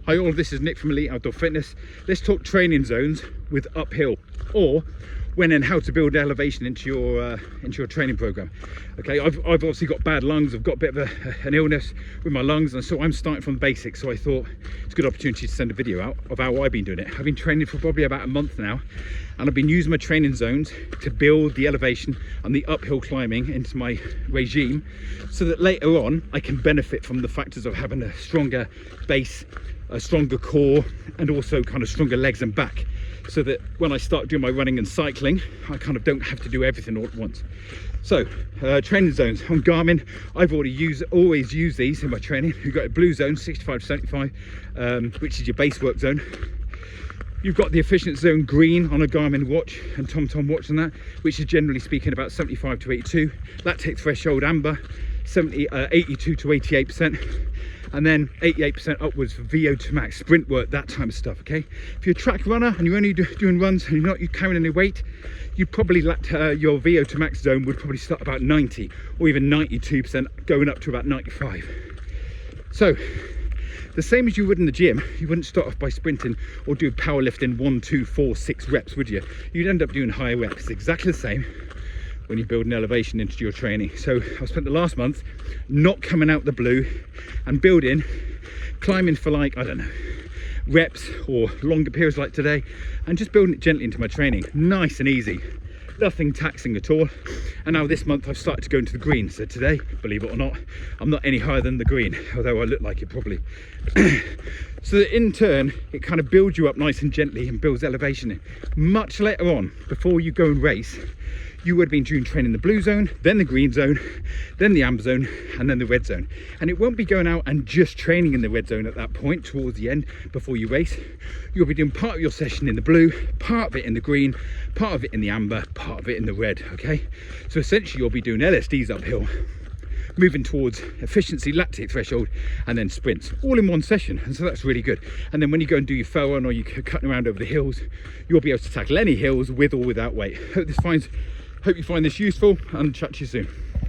Hi all, this is Nick from Elite Outdoor Fitness. Let's talk training zones with uphill, or when and how to build elevation into your training program. Okay, I've obviously got bad lungs. I've got a bit of an illness with my lungs, and so I'm starting from the basics. So I thought it's a good opportunity to send a video out of how I've been doing it. I've been training for probably about a month now, and I've been using my training zones to build the elevation and the uphill climbing into my regime, so that later on I can benefit from the factors of having a stronger base, a stronger core, and also kind of stronger legs and back, so that when I start doing my running and cycling, I kind of don't have to do everything all at once. So training zones on Garmin, I've always used these in my training. You've got a blue zone, 65 to 75, which is your base work zone. You've got the efficient zone green on a Garmin watch and TomTom watch on that, which is generally speaking about 75 to 82. Lactate threshold amber, 82 to 88%. And then 88% upwards for VO2 max, sprint work, that type of stuff. Okay, if you're a track runner and you're only doing runs and you're not carrying any weight, you probably your VO2 max zone would probably start about 90 or even 92%, going up to about 95. So the same as you would in the gym, you wouldn't start off by sprinting or do powerlifting 1, 2, 4, 6 reps, would you? You'd end up doing higher reps. It's exactly the same when you build an elevation into your training. So I've spent the last month not coming out the blue and building, climbing for like, I don't know, reps or longer periods like today, and just building it gently into my training. Nice and easy, nothing taxing at all. And now this month I've started to go into the green. So today, believe it or not, I'm not any higher than the green, although I look like it probably. So that in turn, it kind of builds you up nice and gently and builds elevation in. Much later on, before you go and race, you would have been doing training the blue zone, then the green zone, then the amber zone, and then the red zone. And it won't be going out and just training in the red zone at that point towards the end before you race. You'll be doing part of your session in the blue, part of it in the green, part of it in the amber, part of it in the red. Okay, so essentially you'll be doing LSDs uphill, moving towards efficiency, lactate threshold, and then sprints all in one session. And so that's really good. And then when you go and do your fell run or you're cutting around over the hills, you'll be able to tackle any hills with or without weight. Hope you find this useful, and chat to you soon.